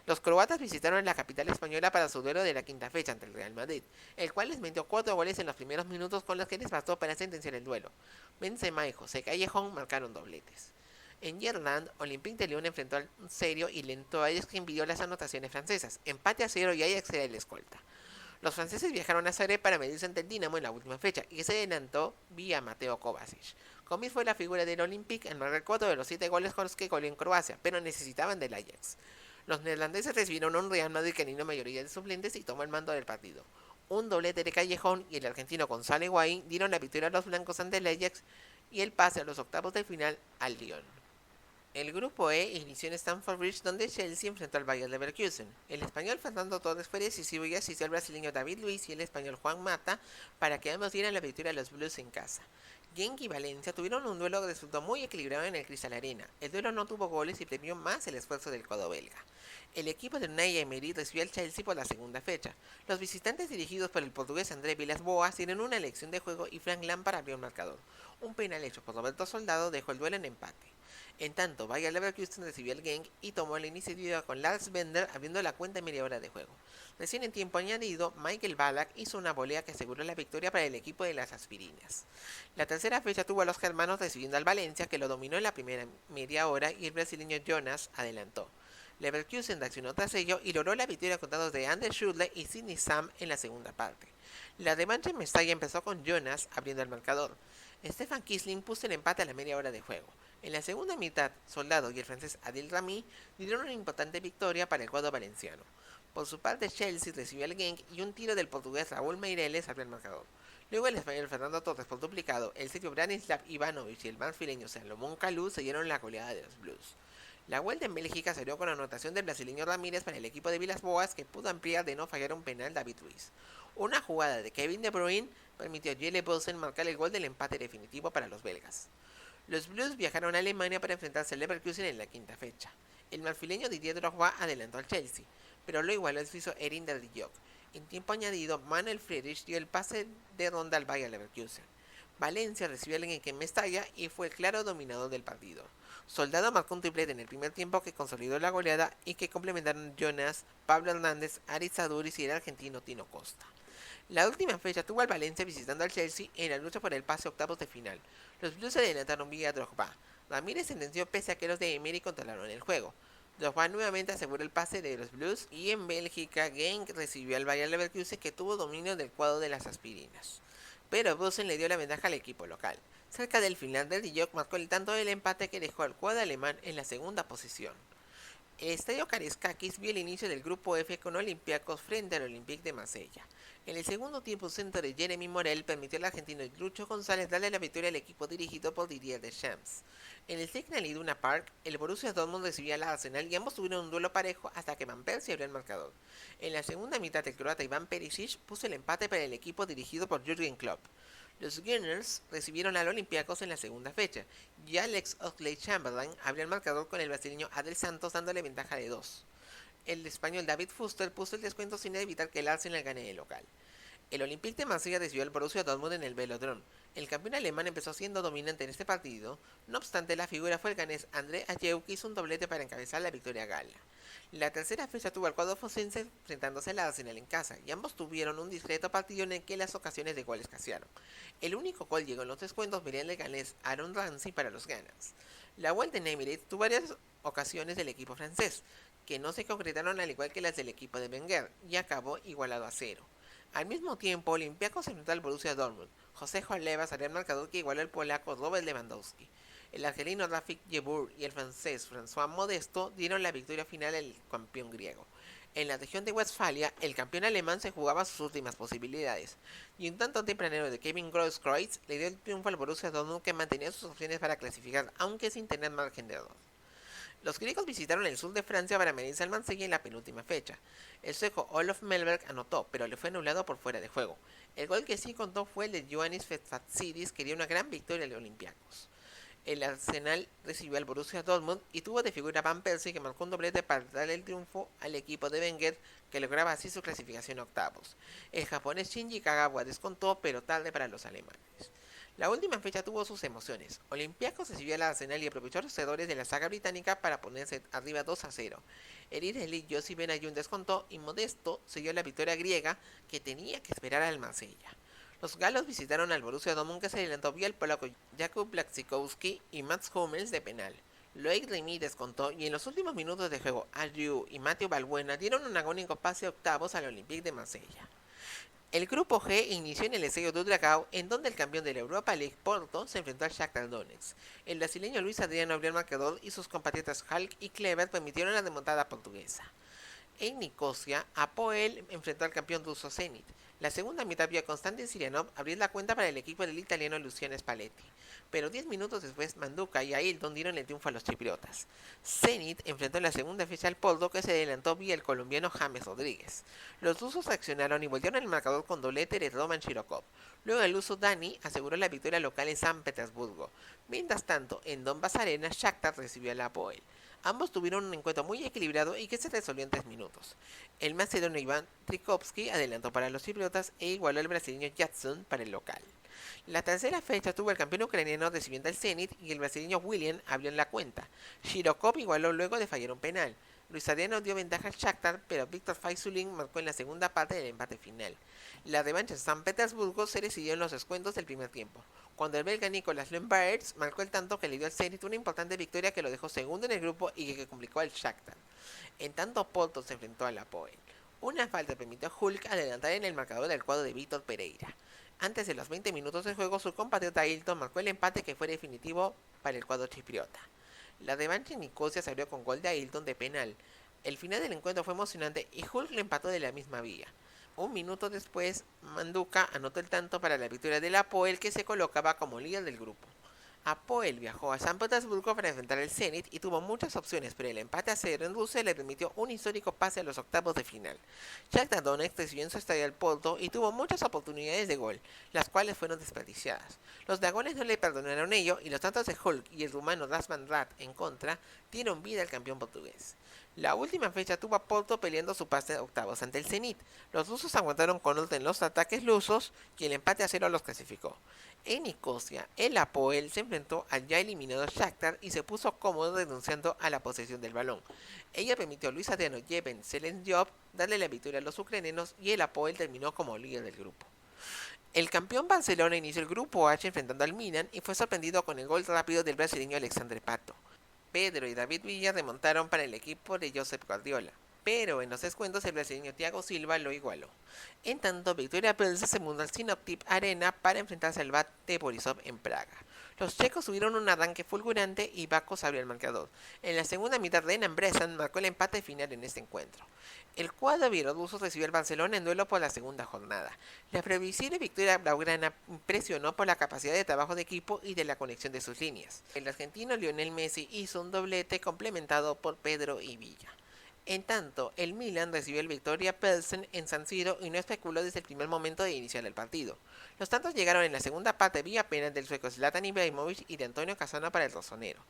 Los croatas visitaron la capital española para su duelo de la quinta fecha ante el Real Madrid, el cual les metió 4 goles en los primeros minutos con los que les bastó para sentenciar el duelo. Benzema y José Callejón marcaron dobletes. En Irlanda, Olympique de Lyon enfrentó al serio y lento Ajax que envidió las anotaciones francesas, empate a 0 y Ajax era el escolta. Los franceses viajaron a Zagreb para medirse ante el Dinamo en la última fecha y se adelantó vía Mateo Kovacic. Comis fue la figura del Olympique en marcar 4 de los 7 goles con los que goleó en Croacia, pero necesitaban del Ajax. Los neerlandeses recibieron un Real Madrid que alineó mayoría de suplentes y tomó el mando del partido. Un doblete de Callejón y el argentino Gonzalo Higuaín dieron la victoria a los blancos ante el Ajax y el pase a los octavos de final al Lyon. El grupo E inició en Stamford Bridge donde Chelsea enfrentó al Bayer Leverkusen. El español Fernando Torres fue decisivo y asistió al brasileño David Luiz y el español Juan Mata para que ambos dieran la victoria a los Blues en casa. Genk y Valencia tuvieron un duelo que resultó muy equilibrado en el Crystal Arena. El duelo no tuvo goles y premió más el esfuerzo del cuadro belga. El equipo de Unai Emery recibió al Chelsea por la segunda fecha. Los visitantes dirigidos por el portugués André Villas-Boas tienen una elección de juego y Frank Lampard abrió el marcador. Un penal hecho por Roberto Soldado dejó el duelo en empate. En tanto, Bayer Leverkusen recibió al Genk y tomó la iniciativa con Lars Bender abriendo la cuenta en media hora de juego. Recién en tiempo añadido, Michael Ballack hizo una volea que aseguró la victoria para el equipo de las aspirinas. La tercera fecha tuvo a los germanos recibiendo al Valencia que lo dominó en la primera media hora y el brasileño Jonas adelantó. Leverkusen reaccionó tras ello y logró la victoria con dados de Anders Schürrle y Sidney Sam en la segunda parte. La revancha en Mestalla empezó con Jonas abriendo el marcador. Stefan Kiesling puso el empate a la media hora de juego. En la segunda mitad, Soldado y el francés Adil Rami dieron una importante victoria para el cuadro valenciano. Por su parte, Chelsea recibió al Genk y un tiro del portugués Raúl Meireles abrió el marcador. Luego el español Fernando Torres por duplicado, el serbio Branislav Ivanovic y el marfileño Salomón Kalou se dieron la goleada de los Blues. La vuelta en Bélgica salió con anotación del brasileño Ramírez para el equipo de Villas-Boas que pudo ampliar de no fallar un penal David Luiz. Una jugada de Kevin De Bruyne permitió a Jelle Bosen marcar el gol del empate definitivo para los belgas. Los Blues viajaron a Alemania para enfrentarse al Leverkusen en la quinta fecha. El marfileño Didier Drogba adelantó al Chelsea, pero lo igualó el suizo Erin de Jong. En tiempo añadido, Manuel Friedrich dio el pase de ronda al Bayer Leverkusen. Valencia recibió al Genk en Mestalla y fue el claro dominador del partido. Soldado marcó un triplete en el primer tiempo que consolidó la goleada y que complementaron Jonas, Pablo Hernández, Aritz Aduriz y el argentino Tino Costa. La última fecha tuvo al Valencia visitando al Chelsea en la lucha por el pase a octavos de final. Los Blues se adelantaron vía Drogba. Ramírez sentenció pese a que los de Emery controlaron el juego. Drogba nuevamente aseguró el pase de los Blues y en Bélgica Genk recibió al Bayer Leverkusen que tuvo dominio del cuadro de las aspirinas. Pero Bosen le dio la ventaja al equipo local. Cerca del final del Dijok marcó el tanto del empate que dejó al cuadro alemán en la segunda posición. El estadio Karaiskakis vio el inicio del grupo F con Olympiacos frente al Olympique de Marsella. En el segundo tiempo, un centro de Jeremy Morel permitió al argentino Lucho González darle la victoria al equipo dirigido por Didier Deschamps. En el Signal Iduna Park, el Borussia Dortmund recibía al Arsenal y ambos tuvieron un duelo parejo hasta que Van Persie abrió el marcador. En la segunda mitad, el croata Iván Perisic puso el empate para el equipo dirigido por Jürgen Klopp. Los Gunners recibieron al Olympiacos en la segunda fecha y Alex Oxlade-Chamberlain abrió el marcador con el brasileño Adel Santos dándole ventaja de 2. El español David Fuster puso el descuento sin evitar que el Arsenal gane de local. El Olympique de Marsella recibió al Borussia Dortmund en el Velodrome. El campeón alemán empezó siendo dominante en este partido, no obstante la figura fue el ganés André Ayew que hizo un doblete para encabezar la victoria gala. La tercera fecha tuvo al cuadro fosense enfrentándose al Arsenal en casa, y ambos tuvieron un discreto partido en el que las ocasiones de gol escasearon. El único gol llegó en los descuentos mediante el ganés Aaron Ramsey para los Gunners. La vuelta en Emirates tuvo varias ocasiones del equipo francés, que no se concretaron al igual que las del equipo de Wenger, y acabó igualado a 0. Al mismo tiempo, Olympiacos se enfrentó al Borussia Dortmund. José Joaleva salió al marcador que igualó al polaco Robert Lewandowski. El argelino Rafik Yebur y el francés François Modesto dieron la victoria final al campeón griego. En la región de Westfalia, el campeón alemán se jugaba sus últimas posibilidades, y un tanto tempranero de Kevin Grosskreutz le dio el triunfo al Borussia Dortmund, que mantenía sus opciones para clasificar, aunque sin tener margen de error. Los griegos visitaron el sur de Francia para medirse al Marsella en la penúltima fecha. El sueco Olof Mellberg anotó, pero le fue anulado por fuera de juego. El gol que sí contó fue el de Ioannis Fetfatsidis, que dio una gran victoria a Olympiacos. El Arsenal recibió al Borussia Dortmund y tuvo de figura a Van Persie, que marcó un doblete para darle el triunfo al equipo de Wenger, que lograba así su clasificación a octavos. El japonés Shinji Kagawa descontó, pero tarde para los alemanes. La última fecha tuvo sus emociones. Olympiacos recibió al Arsenal y aprovechó los errores de la saga británica para ponerse arriba 2-0. El israelí Yossi Benayoun descontó y Modesto selló la victoria griega, que tenía que esperar al Marsella. Los galos visitaron al Borussia Dortmund, que se adelantó vía el polaco Jakub Błaszczykowski y Mats Hummels de penal. Loic Remy descontó y en los últimos minutos de juego, Aliou y Mateo Balbuena dieron un agónico pase a octavos al Olympique de Marsella. El grupo G inició en el Estadio do Dragão, en donde el campeón de la Europa League, Porto, se enfrentó al Shakhtar Donetsk. El brasileño Luis Adriano abrió el marcador y sus compatriotas Hulk y Kluivert permitieron la remontada portuguesa. En Nicosia, Apoel enfrentó al campeón ruso Zenit. La segunda mitad vio a Konstantin Sirianov abrir la cuenta para el equipo del italiano Luciano Spalletti, pero 10 minutos después Manduca y Ailton dieron el triunfo a los chipriotas. Zenit enfrentó en la segunda fecha al Porto, que se adelantó vía el colombiano James Rodríguez. Los rusos reaccionaron y voltearon el marcador con doblete de Roman Shirokov. Luego el ruso Dani aseguró la victoria local en San Petersburgo. Mientras tanto, en Donbass Arena, Shakhtar recibió al Apoel. Ambos tuvieron un encuentro muy equilibrado y que se resolvió en 3 minutos. El macedonio Iván Trikovski adelantó para los chipriotas e igualó al brasileño Jadson para el local. La tercera fecha tuvo el campeón ucraniano recibiendo al Zenit y el brasileño William abrió en la cuenta. Shirokov igualó luego de fallar un penal. Luis Adriano dio ventaja al Shakhtar, pero Víctor Faisulin marcó en la segunda parte del empate final. La revancha en San Petersburgo se decidió en los descuentos del primer tiempo, cuando el belga Nicolas Lembaerts marcó el tanto que le dio al Zenit una importante victoria que lo dejó segundo en el grupo y que complicó al Shakhtar. En tanto, Porto se enfrentó al Apoel. Una falta permitió a Hulk adelantar en el marcador del cuadro de Víctor Pereira. Antes de los 20 minutos de juego, su compatriota Ailton marcó el empate que fue definitivo para el cuadro chipriota. La revancha en Nicosia se abrió con gol de Ailton de penal. El final del encuentro fue emocionante y Hulk lo empató de la misma vía. Un minuto después, Manduca anotó el tanto para la victoria del Apoel, que se colocaba como líder del grupo. Apoel viajó a San Petersburgo para enfrentar al Zenit y tuvo muchas opciones, pero el empate a 0 en Rusia le permitió un histórico pase a los octavos de final. Shakhtar Donetsk recibió en su estadio al Porto y tuvo muchas oportunidades de gol, las cuales fueron desperdiciadas. Los dragones no le perdonaron ello y los tantos de Hulk y el rumano Razvan Rad en contra dieron vida al campeón portugués. La última fecha tuvo a Porto peleando su pase a octavos ante el Zenit. Los rusos aguantaron con orden los ataques lusos y el empate a 0 los clasificó. En Nicosia, el Apoel se enfrentó al ya eliminado Shakhtar y se puso cómodo renunciando a la posesión del balón. Ella permitió a Luis Adriano Yeben Selendiop darle la victoria a los ucranianos y el Apoel terminó como líder del grupo. El campeón Barcelona inició el grupo H enfrentando al Milan y fue sorprendido con el gol rápido del brasileño Alexandre Pato. Pedro y David Villa remontaron para el equipo de Josep Guardiola, pero en los descuentos el brasileño Thiago Silva lo igualó. En tanto, Victoria Pilsen se mudó al Sinoptip Arena para enfrentarse al Bate Borisov en Praga. Los checos tuvieron un arranque fulgurante y Bakos abrió el marcador. En la segunda mitad, Renan Bresan marcó el empate final en este encuentro. El cuadro bielorruso recibió al Barcelona en duelo por la segunda jornada. La previsible victoria blaugrana impresionó por la capacidad de trabajo de equipo y de la conexión de sus líneas. El argentino Lionel Messi hizo un doblete complementado por Pedro y Villa. En tanto, el Milan recibió el Victoria Pilsen en San Siro y no especuló desde el primer momento de iniciar el partido. Los tantos llegaron en la segunda parte vía penal del sueco Zlatan Ibrahimovic y de Antonio Casano para el rosonero.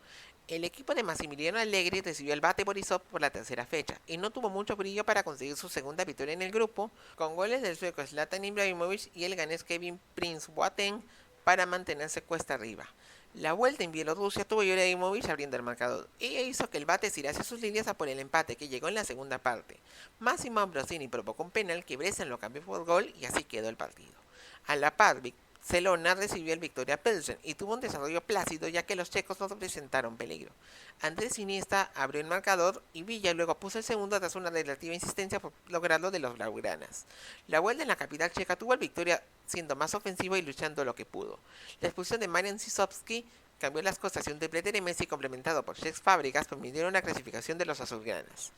El equipo de Massimiliano Allegri recibió el Bate Borisov por la tercera fecha y no tuvo mucho brillo para conseguir su segunda victoria en el grupo, con goles del sueco Zlatan Ibrahimovic y el ganés Kevin Prince Boateng para mantenerse cuesta arriba. La vuelta en Bielorrusia tuvo a Ibrahimovic abriendo el marcador. Ella hizo que el Bate tirase sus líneas a por el empate, que llegó en la segunda parte. Massimo Ambrosini provocó un penal que Bresan lo cambió por gol y así quedó el partido. A la par, Barcelona recibió el Victoria Pilsen y tuvo un desarrollo plácido, ya que los checos no presentaron peligro. Andrés Iniesta abrió el marcador y Villa luego puso el segundo tras una relativa insistencia por lograrlo de los blaugranas. La vuelta en la capital checa tuvo el Victoria siendo más ofensivo y luchando lo que pudo. La expulsión de Marian Sisovski cambió las cosas y un triplete de Messi complementado por Cesc Fábregas permitieron la clasificación de los azulgranas.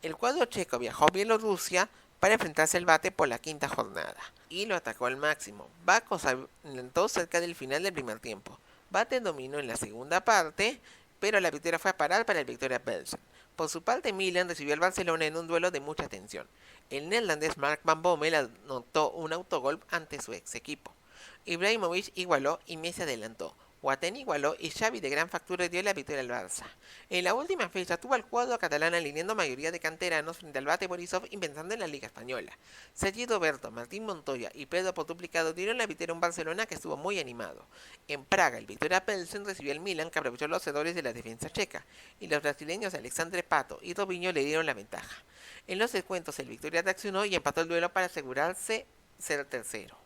El cuadro checo viajó a Bielorrusia para enfrentarse al Bate por la quinta jornada y lo atacó al máximo. Baco se adelantó cerca del final del primer tiempo. Bate dominó en la segunda parte, pero la victoria fue a parar para el Victoria Pilsen. Por su parte, Milan recibió al Barcelona en un duelo de mucha tensión. El neerlandés Mark van Bommel anotó un autogol ante su ex equipo. Ibrahimovic igualó y Messi adelantó. Boateng igualó y Xavi de gran factura dio la victoria al Barça. En la última fecha tuvo al cuadro catalán alineando mayoría de canteranos frente al Bate Borisov y pensando en la Liga Española. Sergi Roberto, Martín Montoya y Pedro por duplicado dieron la victoria a un Barcelona que estuvo muy animado. En Praga, el Victoria Pilsen recibió al Milan que aprovechó los errores de la defensa checa y los brasileños Alexandre Pato y Robinho le dieron la ventaja. En los descuentos el Victoria reaccionó y empató el duelo para asegurarse ser tercero.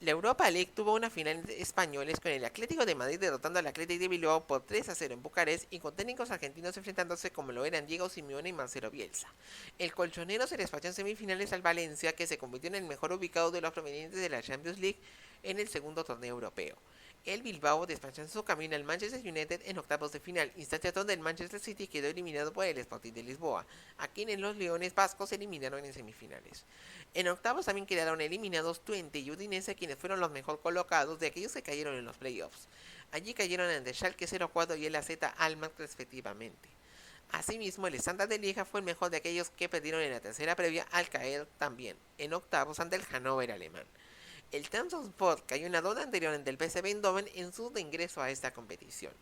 La Europa League tuvo una final de españoles con el Atlético de Madrid derrotando al Athletic de Bilbao por 3-0 en Bucarest y con técnicos argentinos enfrentándose como lo eran Diego Simeone y Marcelo Bielsa. El colchonero se despachó en semifinales al Valencia, que se convirtió en el mejor ubicado de los provenientes de la Champions League en el segundo torneo europeo. El Bilbao despachó en su camino al Manchester United en octavos de final, instancia donde el Manchester City quedó eliminado por el Sporting de Lisboa, a quienes los Leones Vascos eliminaron en semifinales. En octavos también quedaron eliminados Twente y Udinese, quienes fueron los mejor colocados de aquellos que cayeron en los playoffs. Allí cayeron ante Schalke 04 y el AZ Alkmaar respectivamente. Asimismo, el Standard de Lieja fue el mejor de aquellos que perdieron en la tercera previa al caer también en octavos ante el Hannover alemán. El Trabzonspor cayó en la ronda anterior ante el PSV Eindhoven en su reingreso a esta competición.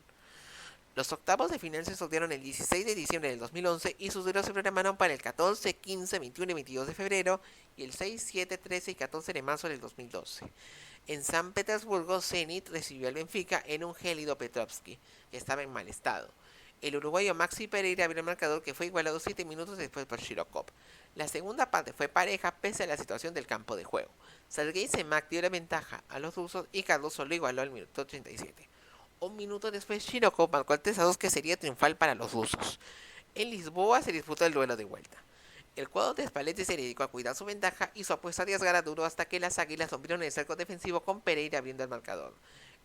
Los octavos de final se sortearon el 16 de diciembre del 2011 y sus duelos se programaron para el 14, 15, 21 y 22 de febrero y el 6, 7, 13 y 14 de marzo del 2012. En San Petersburgo, Zenit recibió al Benfica en un gélido Petrovski, que estaba en mal estado. El uruguayo Maxi Pereira abrió el marcador, que fue igualado 7 minutos después por Shirokov. La segunda parte fue pareja pese a la situación del campo de juego. Sergei Semak dio la ventaja a los rusos y Cardoso lo igualó al minuto 37. Un minuto después, Shirokov marcó el 3-2, que sería triunfal para los rusos. En Lisboa se disputó el duelo de vuelta. El cuadro de Spalletti se dedicó a cuidar su ventaja y su apuesta arriesgara duro hasta que las águilas rompieron el cerco defensivo con Pereira abriendo el marcador.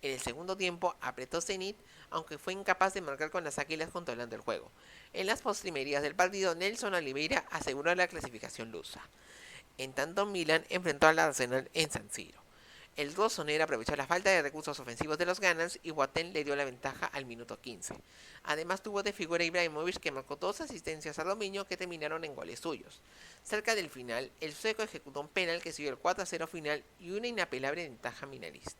En el segundo tiempo apretó Zenit, aunque fue incapaz de marcar con las águilas controlando el juego. En las postrimerías del partido, Nelson Oliveira aseguró la clasificación lusa. En tanto, Milan enfrentó al Arsenal en San Siro. El rosonero aprovechó la falta de recursos ofensivos de los Gunners y Boateng le dio la ventaja al minuto 15. Además tuvo de figura Ibrahimovic, que marcó 2 asistencias a Robinho que terminaron en goles suyos. Cerca del final, el sueco ejecutó un penal que siguió el 4-0 final y una inapelable ventaja milanista.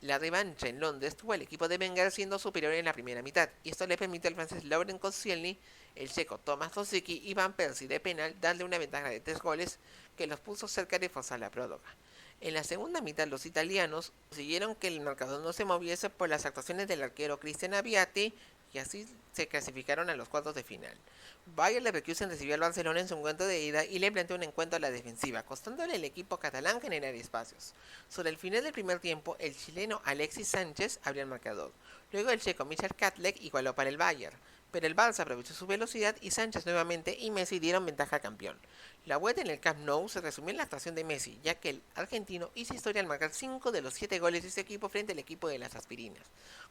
La revancha en Londres tuvo al equipo de Wenger siendo superior en la primera mitad, y esto le permitió al francés Laurent Koscielny, el checo Tomasz Rosicky y Van Persie de penal darle una ventaja de 3 goles que los puso cerca de forzar la prórroga. En la segunda mitad, los italianos consiguieron que el marcador no se moviese por las actuaciones del arquero Cristian Abbiati y así se clasificaron a los cuartos de final. Bayer Leverkusen recibió al Barcelona en su encuentro de ida y le planteó un encuentro a la defensiva, costándole al equipo catalán generar espacios. Sobre el final del primer tiempo, el chileno Alexis Sánchez abrió el marcador. Luego el checo Michal Katlek igualó para el Bayern, pero el Barça aprovechó su velocidad y Sánchez nuevamente y Messi dieron ventaja al campeón. La vuelta en el Camp Nou se resumió en la actuación de Messi, ya que el argentino hizo historia al marcar 5 de los 7 goles de su equipo frente al equipo de las aspirinas,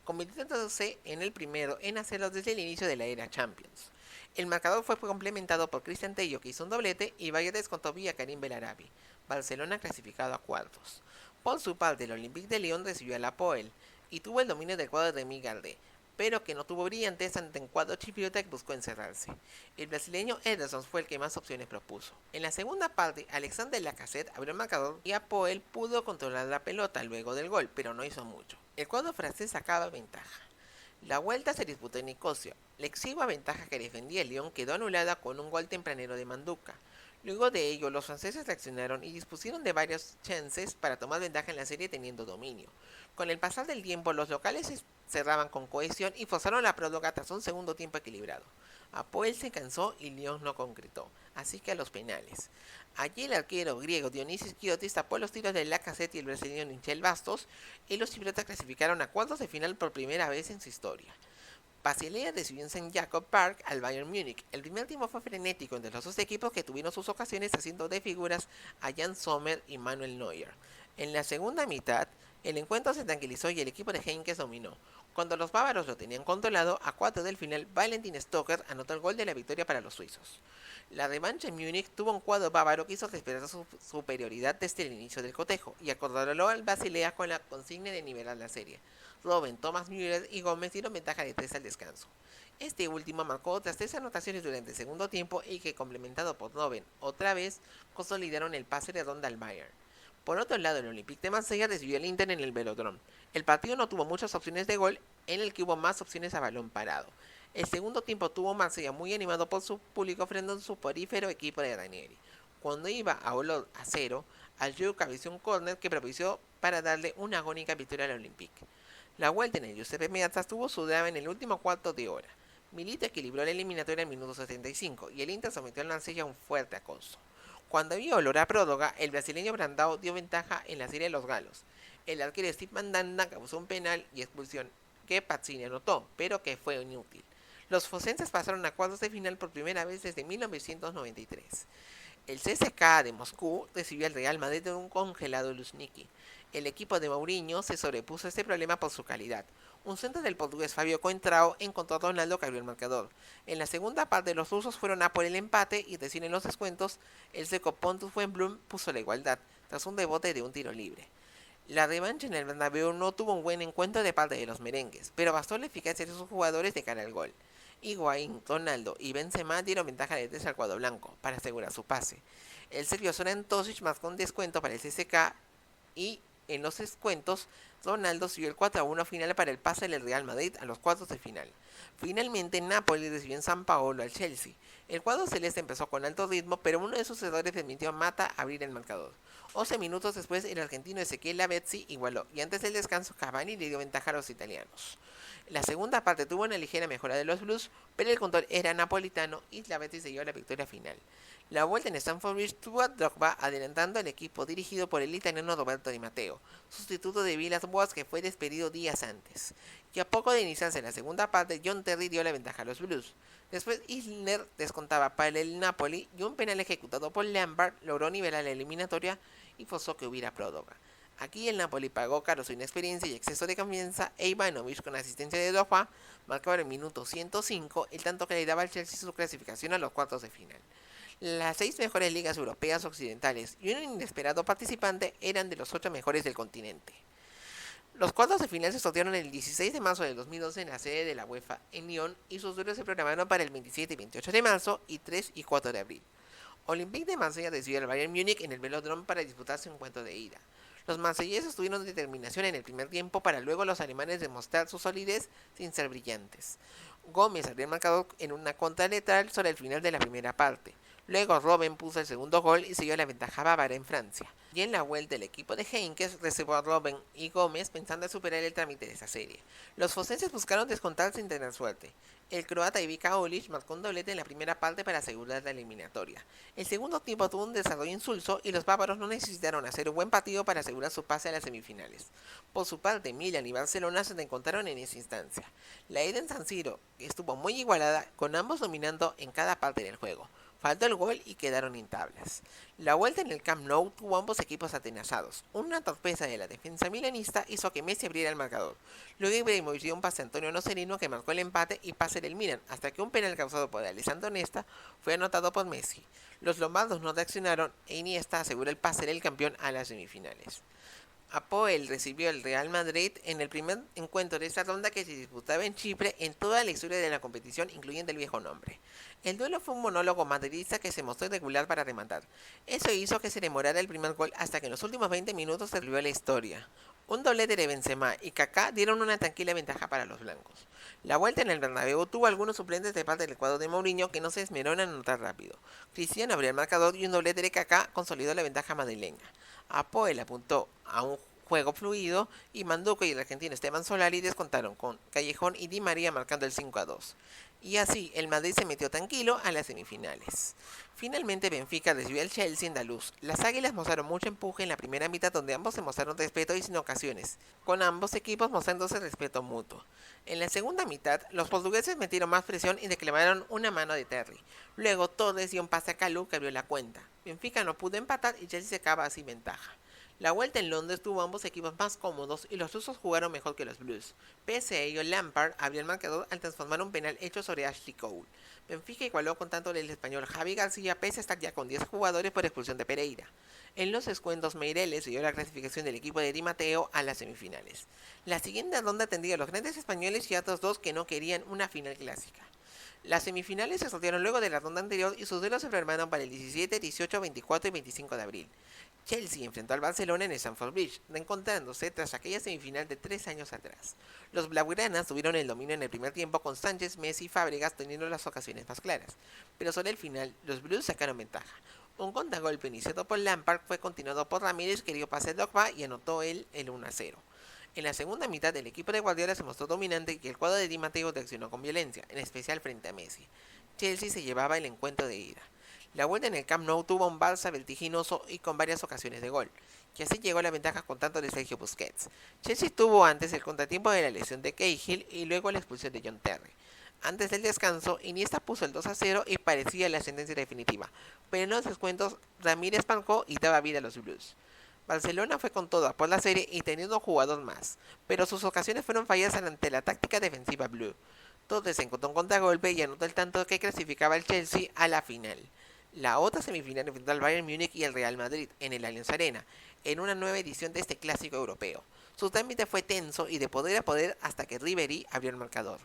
convirtiéndose en el primero en hacerlo desde el inicio de la era Champions. El marcador fue complementado por Cristian Tello, que hizo un doblete, y Bayern descontó vía Karim Belarabi. Barcelona clasificado a cuartos. Por su parte, el Olympique de Lyon recibió al Apoel y tuvo el dominio del cuadro de Miguel, pero que no tuvo brillantes ante un cuadro chipriota que buscó encerrarse. El brasileño Ederson fue el que más opciones propuso. En la segunda parte, Alexander Lacazette abrió el marcador y Apoel pudo controlar la pelota luego del gol, pero no hizo mucho. El cuadro francés sacaba ventaja. La vuelta se disputó en Nicosia. La exigua ventaja que defendía el Lyon quedó anulada con un gol tempranero de Manduca. Luego de ello, los franceses reaccionaron y dispusieron de varios chances para tomar ventaja en la serie teniendo dominio. Con el pasar del tiempo, los locales se cerraban con cohesión y forzaron la prórroga tras un segundo tiempo equilibrado. Apoel se cansó y Lyon no concretó, así que a los penales. Allí el arquero griego Dionisis Kiotis tapó los tiros de Lacazette y el brasileño Michel Bastos, y los chipriotas clasificaron a cuartos de final por primera vez en su historia. Basilea recibió en St. Jacob Park al Bayern Múnich. El primer tiempo fue frenético entre los dos equipos, que tuvieron sus ocasiones haciendo de figuras a Jan Sommer y Manuel Neuer. En la segunda mitad, El encuentro se tranquilizó y el equipo de Heynckes dominó. Cuando los bávaros lo tenían controlado, a 4 del final, Valentin Stoker anotó el gol de la victoria para los suizos. La revancha en Múnich tuvo un cuadro bávaro que hizo respetar su superioridad desde el inicio del cotejo y acorraló al Basilea con la consigna de nivelar la serie. Robben, Thomas Müller y Gómez dieron ventaja de 3 al descanso. Este último marcó otras 3 anotaciones durante el segundo tiempo y que, complementado por Robben otra vez, consolidaron el pase de ronda al Bayern. Por otro lado, el Olympique de Marsella recibió al Inter en el Velodrome. El partido no tuvo muchas opciones de gol, en el que hubo más opciones a balón parado. El segundo tiempo tuvo Marsella muy animado por su público frente a un suporífero equipo de Ranieri. Cuando iba a olor a cero, Ayew cabeció un córner que propició para darle una agónica victoria al Olympique. La vuelta en el Giuseppe Meazza tuvo su drama en el último cuarto de hora. Milito equilibró la eliminatoria en el minuto 75 y el Inter sometió al Marsella a un fuerte acoso. Cuando había olor a próloga, el brasileño Brandao dio ventaja en la serie de los galos. El arquero Steve Mandanda causó un penal y expulsión que Pazzini anotó, pero que fue inútil. Los focenses pasaron a cuartos de final por primera vez desde 1993. El CSKA de Moscú recibió al Real Madrid de un congelado Luzhniki. El equipo de Mourinho se sobrepuso a este problema por su calidad. Un centro del portugués Fabio Coentrao encontró a Ronaldo que abrió el marcador. En la segunda parte los rusos fueron a por el empate y recién en los descuentos el seco Pontus Wernbloom puso la igualdad tras un rebote de un tiro libre. La revancha en el Bernabéu no tuvo un buen encuentro de parte de los merengues, pero bastó la eficacia de sus jugadores de cara al gol. Higuaín, Ronaldo y Benzema dieron ventaja de 3 al cuadro blanco para asegurar su pase. El serbio Zoran Tosic marcó un descuento para el CSKA y en los descuentos Ronaldo subió el 4-1 final para el pase del Real Madrid a los cuartos de final. Finalmente Napoli recibió en San Paolo al Chelsea. El cuadro celeste empezó con alto ritmo, pero uno de sus errores permitió a Mata abrir el marcador. 11 minutos después el argentino Ezequiel Lavezzi igualó y antes del descanso Cavani le dio ventaja a los italianos. La segunda parte tuvo una ligera mejora de los Blues, pero el control era napolitano y Lavezzi se llevó la victoria final. La vuelta en Stamford Bridge tuvo a Drogba adelantando al equipo dirigido por el italiano Roberto Di Matteo, sustituto de Villas-Boas que fue despedido días antes. Y a poco de iniciarse la segunda parte, John Terry dio la ventaja a los Blues. Después Isner descontaba para el Napoli y un penal ejecutado por Lampard logró nivelar la eliminatoria y forzó que hubiera próloga. Aquí el Napoli pagó caro su inexperiencia y exceso de confianza e Ivanovic con asistencia de Drogba marcaba en el minuto 105 el tanto que le daba al Chelsea su clasificación a los cuartos de final. Las 6 mejores ligas europeas occidentales y un inesperado participante eran de los 8 mejores del continente. Los cuartos de final se sortearon el 16 de marzo de 2012 en la sede de la UEFA en Lyon y sus duelos se programaron para el 27 y 28 de marzo y 3 y 4 de abril. Olympique de Marsella recibió al Bayern Múnich en el Velodrome para disputar su encuentro de ida. Los marselleses tuvieron determinación en el primer tiempo para luego los alemanes demostrar su solidez sin ser brillantes. Gómez abrió el marcador en una contra letal sobre el final de la primera parte. Luego Robben puso el segundo gol y siguió la ventaja bávara en Francia. Y en la vuelta el equipo de Heynckes reservó a Robben y Gómez pensando en superar el trámite de esta serie. Los focenses buscaron descontar sin tener suerte. El croata Ivica Olic marcó un doblete en la primera parte para asegurar la eliminatoria. El segundo tiempo tuvo un desarrollo insulso y los bávaros no necesitaron hacer un buen partido para asegurar su pase a las semifinales. Por su parte, Milan y Barcelona se encontraron en esa instancia. La ida en San Siro estuvo muy igualada, con ambos dominando en cada parte del juego. Faltó el gol y quedaron en tablas. La vuelta en el Camp Nou tuvo ambos equipos atenazados. Una torpeza de la defensa milanista hizo que Messi abriera el marcador. Luego Ibrahimovic dio un pase a Antonio Nocerino que marcó el empate y pase del Milan, hasta que un penal causado por Alessandro Nesta fue anotado por Messi. Los lombardos no reaccionaron e Iniesta aseguró el pase del campeón a las semifinales. Apoel recibió al Real Madrid en el primer encuentro de esta ronda que se disputaba en Chipre en toda la historia de la competición, incluyendo el viejo nombre. El duelo fue un monólogo madridista que se mostró irregular para rematar. Eso hizo que se demorara el primer gol hasta que en los últimos 20 minutos se revivió la historia. Un doblete de Benzema y Kaká dieron una tranquila ventaja para los blancos. La vuelta en el Bernabéu tuvo algunos suplentes de parte del cuadro de Mourinho que no se esmeró en anotar rápido. Cristiano abrió el marcador y un doblete de Kaká consolidó la ventaja madrileña. Apoel apuntó a un juego fluido y Manduco y el argentino Esteban Solari descontaron con Callejón y Di María marcando el 5-2. Y así el Madrid se metió tranquilo a las semifinales. Finalmente Benfica recibió al Chelsea andaluz. Las águilas mostraron mucho empuje en la primera mitad donde ambos se mostraron respeto y sin ocasiones, con ambos equipos mostrándose respeto mutuo. En la segunda mitad, los portugueses metieron más presión y reclamaron una mano de Terry. Luego Torres dio un pase a Kalou que abrió la cuenta. Benfica no pudo empatar y Chelsea sacaba así ventaja. La vuelta en Londres tuvo ambos equipos más cómodos y los rusos jugaron mejor que los Blues. Pese a ello, Lampard abrió el marcador al transformar un penal hecho sobre Ashley Cole. Benfica igualó con tanto del español Javi García pese a estar ya con 10 jugadores por expulsión de Pereira. En los descuentos, Meireles dio la clasificación del equipo de Di Matteo a las semifinales. La siguiente ronda tendría a los grandes españoles y a otros dos que no querían una final clásica. Las semifinales se sortearon luego de la ronda anterior y sus duelos se programaron para el 17, 18, 24 y 25 de abril. Chelsea enfrentó al Barcelona en el Stamford Bridge, reencontrándose tras aquella semifinal de 3 años atrás. Los blaugranas tuvieron el dominio en el primer tiempo con Sánchez, Messi y Fábregas teniendo las ocasiones más claras, pero sobre el final los Blues sacaron ventaja. Un contragolpe iniciado por Lampard fue continuado por Ramírez que dio pase a Drogba y anotó él el 1-0. En la segunda mitad el equipo de Guardiola se mostró dominante y el cuadro de Di Matteo reaccionó con violencia, en especial frente a Messi. Chelsea se llevaba el encuentro de ida. La vuelta en el Camp Nou tuvo un Barça vertiginoso y con varias ocasiones de gol, que así llegó a la ventaja con tanto de Sergio Busquets. Chelsea tuvo antes el contratiempo de la lesión de Cahill y luego la expulsión de John Terry. Antes del descanso, Iniesta puso el 2-0 y parecía la sentencia definitiva, pero en los descuentos Ramírez marcó y daba vida a los Blues. Barcelona fue con todo a por la serie y teniendo un jugador más, pero sus ocasiones fueron fallas ante la táctica defensiva Blue. Torres encontró un contragolpe y anotó el tanto que clasificaba al Chelsea a la final. La otra semifinal enfrentó al Bayern Múnich y al Real Madrid en el Allianz Arena, en una nueva edición de este clásico europeo. Su trámite fue tenso y de poder a poder hasta que Ribéry abrió el marcador.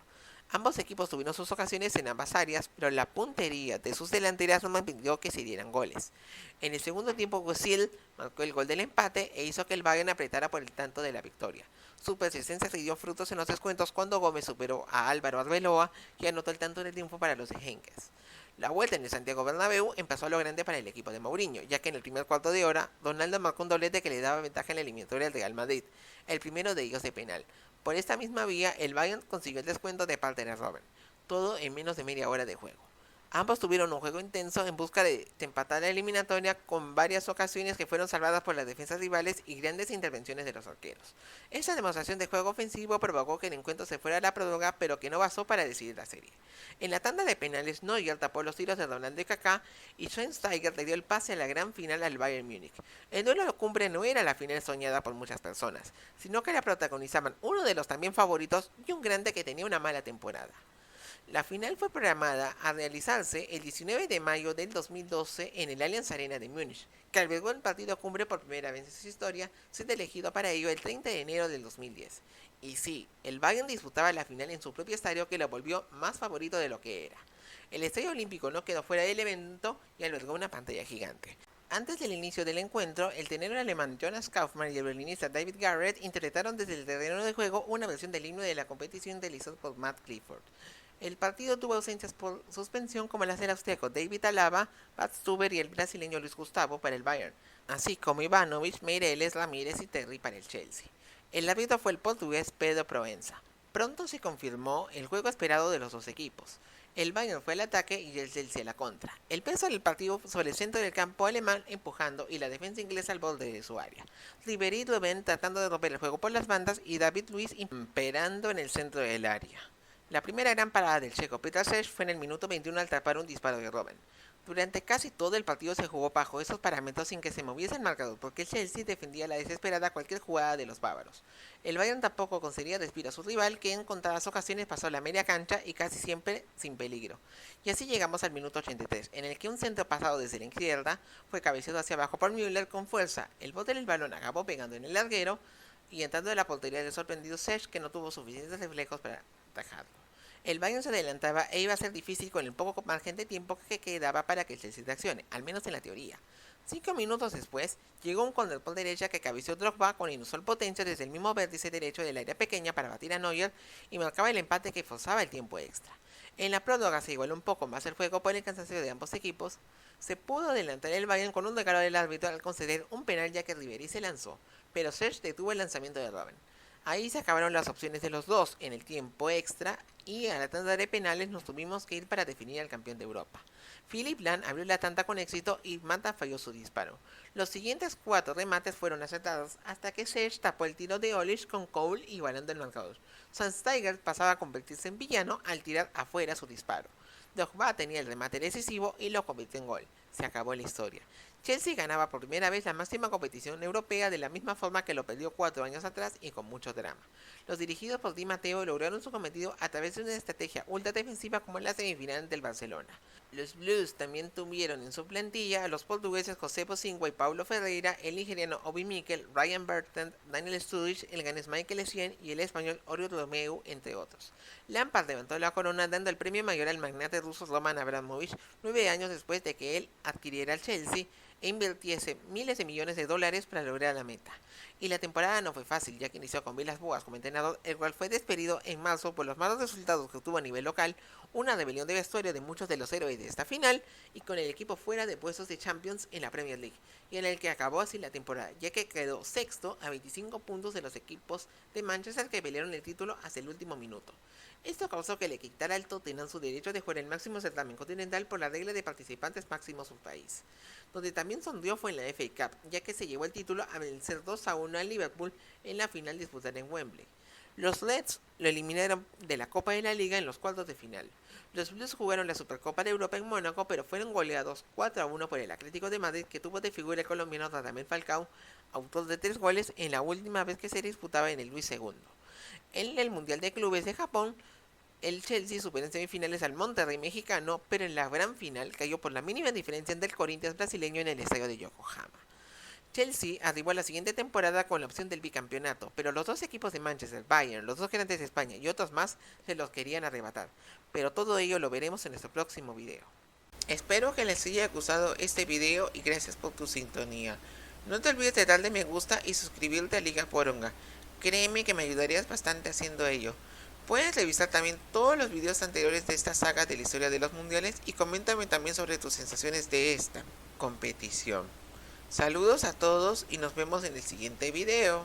Ambos equipos tuvieron sus ocasiones en ambas áreas, pero la puntería de sus delanteras no impidió que se dieran goles. En el segundo tiempo, Özil marcó el gol del empate e hizo que el Bayern apretara por el tanto de la victoria. Su persistencia se dio frutos en los descuentos cuando Gómez superó a Álvaro Arbeloa y anotó el tanto de triunfo para los de Henkes. La vuelta en el Santiago Bernabéu empezó a lo grande para el equipo de Mourinho, ya que en el primer cuarto de hora, Ronaldo marcó un doblete que le daba ventaja en la eliminatoria al Real Madrid, el primero de ellos de penal. Por esta misma vía, el Bayern consiguió el descuento de parte de Robben, todo en menos de media hora de juego. Ambos tuvieron un juego intenso en busca de empatar la eliminatoria con varias ocasiones que fueron salvadas por las defensas rivales y grandes intervenciones de los arqueros. Esta demostración de juego ofensivo provocó que el encuentro se fuera a la prórroga, pero que no bastó para decidir la serie. En la tanda de penales, Neuer tapó los tiros de Ronaldo y Kaká y Schweinsteiger le dio el pase a la gran final al Bayern Múnich. El duelo de cumbre no era la final soñada por muchas personas, sino que la protagonizaban uno de los también favoritos y un grande que tenía una mala temporada. La final fue programada a realizarse el 19 de mayo del 2012 en el Allianz Arena de Múnich, que albergó el partido cumbre por primera vez en su historia, siendo elegido para ello el 30 de enero del 2010. Y sí, el Bayern disputaba la final en su propio estadio que lo volvió más favorito de lo que era. El Estadio Olímpico no quedó fuera del evento y albergó una pantalla gigante. Antes del inicio del encuentro, el tenor alemán Jonas Kaufmann y el violinista David Garrett interpretaron desde el terreno de juego una versión del himno de la competición realizada por Matt Clifford. El partido tuvo ausencias por suspensión como las del austriaco David Alaba, Bad Stuber y el brasileño Luis Gustavo para el Bayern, así como Ivanovic, Meireles, Ramírez y Terry para el Chelsea. El árbitro fue el portugués Pedro Proenza. Pronto se confirmó el juego esperado de los dos equipos. El Bayern fue al ataque y el Chelsea a la contra. El peso del partido sobre el centro del campo alemán empujando y la defensa inglesa al borde de su área. Ribéry y Robben tratando de romper el juego por las bandas y David Luiz imperando en el centro del área. La primera gran parada del checo Peter Cech fue en el minuto 21 al tapar un disparo de Robben. Durante casi todo el partido se jugó bajo esos parámetros sin que se moviese el marcador, porque el Chelsea defendía a la desesperada cualquier jugada de los bávaros. El Bayern tampoco conseguía respiro a su rival, que en contadas ocasiones pasó la media cancha y casi siempre sin peligro. Y así llegamos al minuto 83, en el que un centro pasado desde la izquierda fue cabeceado hacia abajo por Müller con fuerza. El bote del balón acabó pegando en el larguero y entrando en la portería del sorprendido Cech, que no tuvo suficientes reflejos para atajarlo. El Bayern se adelantaba e iba a ser difícil con el poco margen de tiempo que quedaba para que el Chelsea reaccione, al menos en la teoría. 5 minutos después, llegó un córner por derecha que cabeció Drogba con inusual potencia desde el mismo vértice derecho del área pequeña para batir a Neuer y marcaba el empate que forzaba el tiempo extra. En la prórroga se igualó un poco más el juego por el cansancio de ambos equipos. Se pudo adelantar el Bayern con un regalo del árbitro al conceder un penal ya que Ribéry se lanzó, pero Cech detuvo el lanzamiento de Robben. Ahí se acabaron las opciones de los dos en el tiempo extra y a la tanda de penales nos tuvimos que ir para definir al campeón de Europa. Philipp Lahm abrió la tanda con éxito y Mata falló su disparo. Los siguientes 4 remates fueron acertados hasta que Cech tapó el tiro de Olic con Cole igualando el marcador. Schweinsteiger pasaba a convertirse en villano al tirar afuera su disparo. Drogba tenía el remate decisivo y lo convirtió en gol. se acabó la historia. Chelsea ganaba por primera vez la máxima competición europea de la misma forma que lo perdió 4 años atrás y con mucho drama. Los dirigidos por Di Matteo lograron su cometido a través de una estrategia ultra defensiva como en la semifinal del Barcelona. Los Blues también tuvieron en su plantilla a los portugueses José Bocingua y Paulo Ferreira, el nigeriano Obi Mikel, Ryan Bertrand, Daniel Sturridge, el ganés Michael Essien y el español Oriol Romeu, entre otros. Lampard levantó la corona dando el premio mayor al magnate ruso Roman Abramovich 9 años después de que él adquiriera el Chelsea e invirtiese miles de millones de dólares para lograr la meta. Y la temporada no fue fácil, ya que inició con Vilas Boas como entrenador, el cual fue despedido en marzo por los malos resultados que obtuvo a nivel local, una rebelión de vestuario de muchos de los héroes de esta final, y con el equipo fuera de puestos de Champions en la Premier League, y en el que acabó así la temporada, ya que quedó sexto a 25 puntos de los equipos de Manchester que pelearon el título hasta el último minuto. Esto causó que le quitara al Tottenham su derecho de jugar el máximo certamen continental por la regla de participantes máximos su país. Donde también sonrió fue en la FA Cup, ya que se llevó el título a vencer 2-1 al Liverpool en la final disputada en Wembley. Los Reds lo eliminaron de la Copa de la Liga en los cuartos de final. Los Blues jugaron la Supercopa de Europa en Mónaco, pero fueron goleados 4-1 por el Atlético de Madrid, que tuvo de figura el colombiano Radamel Falcao, autor de 3 goles en la última vez que se disputaba en el Luis II. En el Mundial de Clubes de Japón, el Chelsea superó en semifinales al Monterrey mexicano, pero en la gran final cayó por la mínima diferencia ante el Corinthians brasileño en el estadio de Yokohama. Chelsea arribó a la siguiente temporada con la opción del bicampeonato, pero los dos equipos de Manchester, Bayern, los dos grandes de España y otros más se los querían arrebatar. Pero todo ello lo veremos en nuestro próximo video. Espero que les haya gustado este video y gracias por tu sintonía. No te olvides de darle me gusta y suscribirte a Liga Poronga. Créeme que me ayudarías bastante haciendo ello. Puedes revisar también todos los videos anteriores de esta saga de la historia de los mundiales y coméntame también sobre tus sensaciones de esta competición. Saludos a todos y nos vemos en el siguiente video.